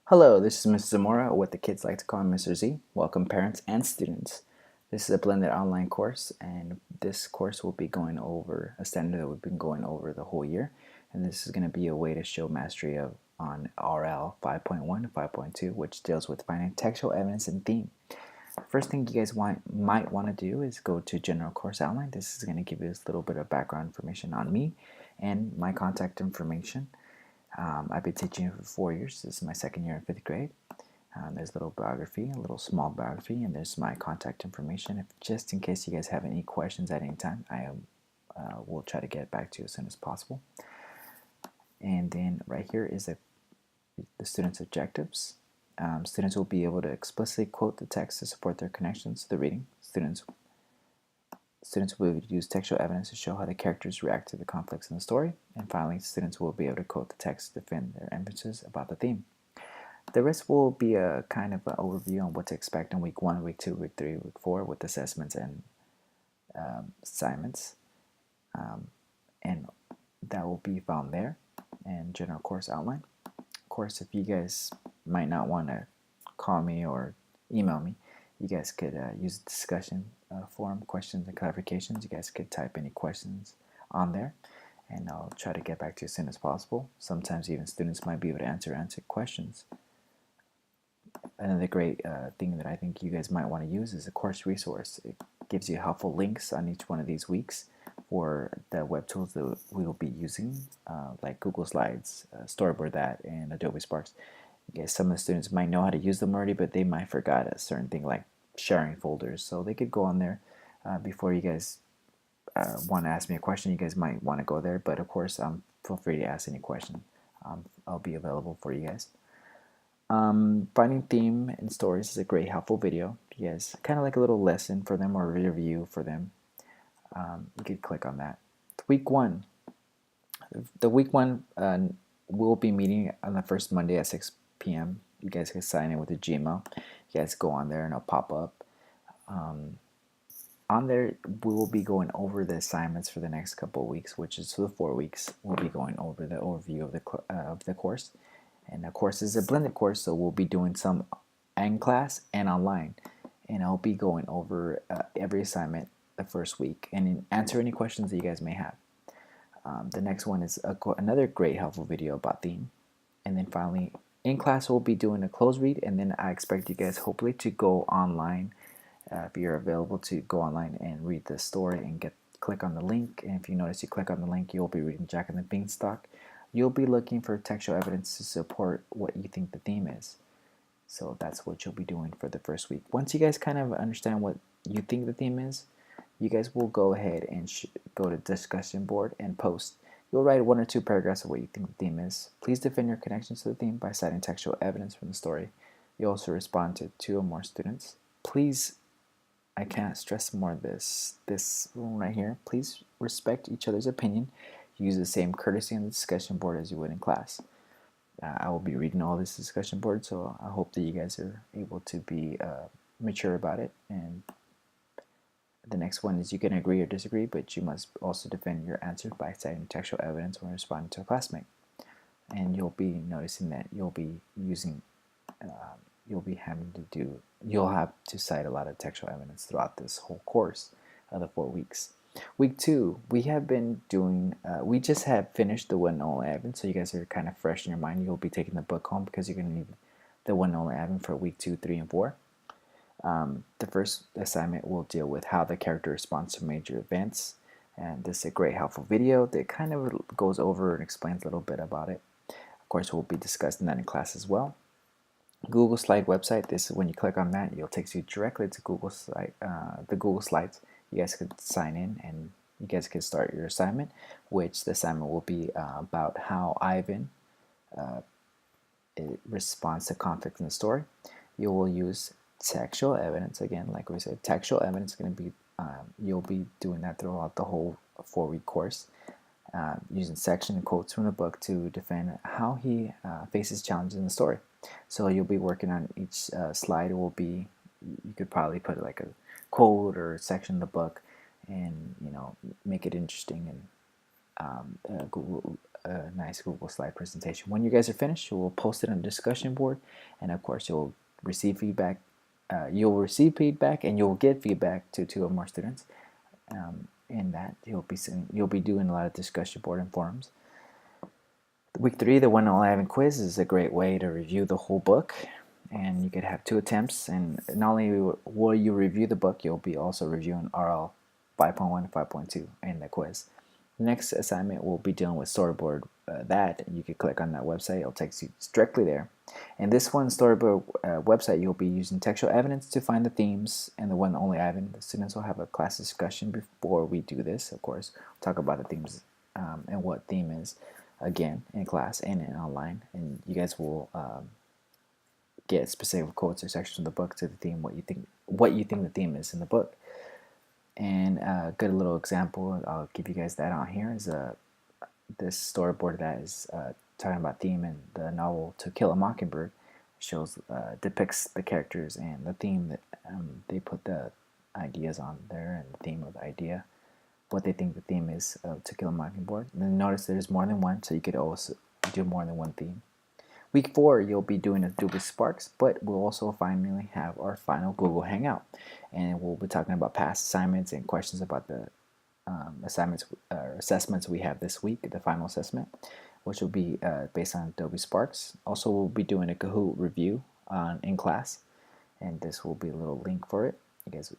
Hello, this is Mr. Zamora, or what the kids like to call Mr. Z. Welcome, parents and students. This is a blended online course, and this course will be going over a standard that we've been going over the whole year. And this is going to be a way to show mastery on RL 5.1 to 5.2, which deals with finding textual evidence and theme. First thing you guys might want to do is go to General Course Outline. This is going to give you a little bit of background information on me and my contact information. I've been teaching for 4 years. This is my second year in 5th grade. There's a little biography, a little small biography, and there's my contact information. Just in case you guys have any questions at any time, I will try to get back to you as soon as possible. And then right here is the students' objectives. Students will be able to explicitly quote the text to support their connections to the reading. Students will use textual evidence to show how the characters react to the conflicts in the story. And finally, students will be able to quote the text to defend their inferences about the theme. The rest will be a kind of an overview on what to expect in week 1, week 2, week 3, week 4 with assessments and assignments. And that will be found there in General Course Outline. Of course, if you guys might not want to call me or email me, you guys could use the discussion forum, questions and clarifications. You guys could type any questions on there, and I'll try to get back to you as soon as possible. Sometimes even students might be able to answer questions. Another great thing that I think you guys might want to use is a course resource. It gives you helpful links on each one of these weeks for the web tools that we will be using, like Google Slides, Storyboard That, and Adobe Sparks. Some of the students might know how to use them already, but they might forgot a certain thing like sharing folders. So they could go on there before you guys want to ask me a question. You guys might want to go there, but of course, feel free to ask any question. I'll be available for you guys. Finding theme and stories is a great helpful video. Yes, kind of like a little lesson for them or a review for them. You could click on that. Week 1. The week 1 we'll be meeting on the first Monday at 6 p.m. You guys can sign in with a Gmail. You guys go on there and it'll pop up. On there, we will be going over the assignments for the next couple of weeks, which is for the 4 weeks. We'll be going over the overview of the course. And of course, it's a blended course, so we'll be doing some in class and online. And I'll be going over every assignment the first week and answer any questions that you guys may have. The next one is another great helpful video about theme. And then finally, in class we'll be doing a close read, and then I expect you guys hopefully to go online if you're available to go online and read the story and click on the link. And if you notice you click on the link, you'll be reading Jack and the Beanstalk. You'll be looking for textual evidence to support what you think the theme is. So that's what you'll be doing for the first week. Once you guys kind of understand what you think the theme is, you guys will go ahead and go to discussion board and post. You'll write 1 or 2 paragraphs of what you think the theme is. Please defend your connections to the theme by citing textual evidence from the story. You also respond to 2 or more students. Please, I can't stress more this one right here. Please respect each other's opinion. Use the same courtesy on the discussion board as you would in class. I will be reading all this discussion board, so I hope that you guys are able to be mature about it. And the next one is you can agree or disagree, but you must also defend your answer by citing textual evidence when responding to a classmate. And you'll be noticing that you'll be using, you'll have to cite a lot of textual evidence throughout this whole course of the 4 weeks. Week 2, we have been doing, we just have finished the one and only advent, so you guys are kind of fresh in your mind. You'll be taking the book home because you're going to need the one and only advent for week 2, 3, and 4. The first assignment will deal with how the character responds to major events, and this is a great helpful video that kind of goes over and explains a little bit about it. Of course, we'll be discussing that in class as well. Google Slide website, this is when you click on that, it'll take you directly to Google Slide, the Google Slides. You guys could sign in and you guys could start your assignment, which the assignment will be about how Ivan responds to conflict in the story. You will use textual evidence, again, like we said, textual evidence is going to be, you'll be doing that throughout the whole 4-week course, using section and quotes from the book to defend how he faces challenges in the story. So you'll be working on each slide. It will be, you could probably put like a quote or a section in the book and, make it interesting and a nice Google slide presentation. When you guys are finished, we'll post it on the discussion board, and of course you'll receive feedback. You'll receive feedback, and you'll get feedback to two or more students. In that you'll be doing a lot of discussion board and forums. Week 3, the 111 quiz is a great way to review the whole book, and you could have 2 attempts. And not only will you review the book, you'll be also reviewing RL 5.1 and 5.2 in the quiz. The next assignment will be dealing with storyboard. That you can click on that website; it'll take you directly there. And this one storyboard website, you'll be using textual evidence to find the themes and the one only Ivan. The students will have a class discussion before we do this. Of course, we'll talk about the themes and what theme is again in class and in online. And you guys will get specific quotes or sections of the book to the theme, what you think the theme is in the book. And a good little example, I'll give you guys that on here, is this storyboard that is talking about theme in the novel To Kill a Mockingbird. Depicts the characters and the theme that they put the ideas on there, and the theme of the idea, what they think the theme is of To Kill a Mockingbird. And then notice there's more than one, so you could also do more than one theme. Week 4, you'll be doing Adobe Sparks, but we'll also finally have our final Google Hangout. And we'll be talking about past assignments and questions about the assessments we have this week, the final assessment, which will be based on Adobe Sparks. Also, we'll be doing a Kahoot review in class, and this will be a little link for it. You guys,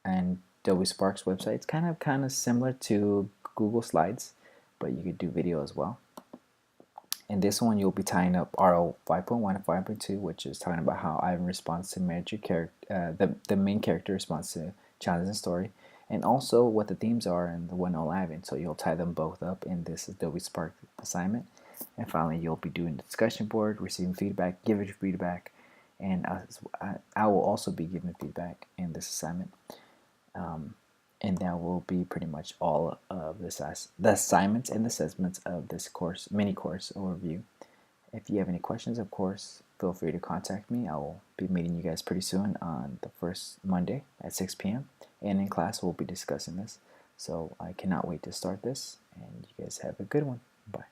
and Adobe Sparks website, it's kind of similar to Google Slides, but you could do video as well. In this one, you'll be tying up RO 5.1 and 5.2, which is talking about how Ivan responds to major the main character responds to challenges in story, and also what the themes are in the 111. So you'll tie them both up in this Adobe Spark assignment. And finally, you'll be doing the discussion board, receiving feedback, giving feedback, and I will also be giving feedback in this assignment. And that will be pretty much all of the assignments and assessments of this mini course overview. If you have any questions, of course, feel free to contact me. I will be meeting you guys pretty soon on the first Monday at 6 p.m. And in class, we'll be discussing this. So I cannot wait to start this. And you guys have a good one. Bye.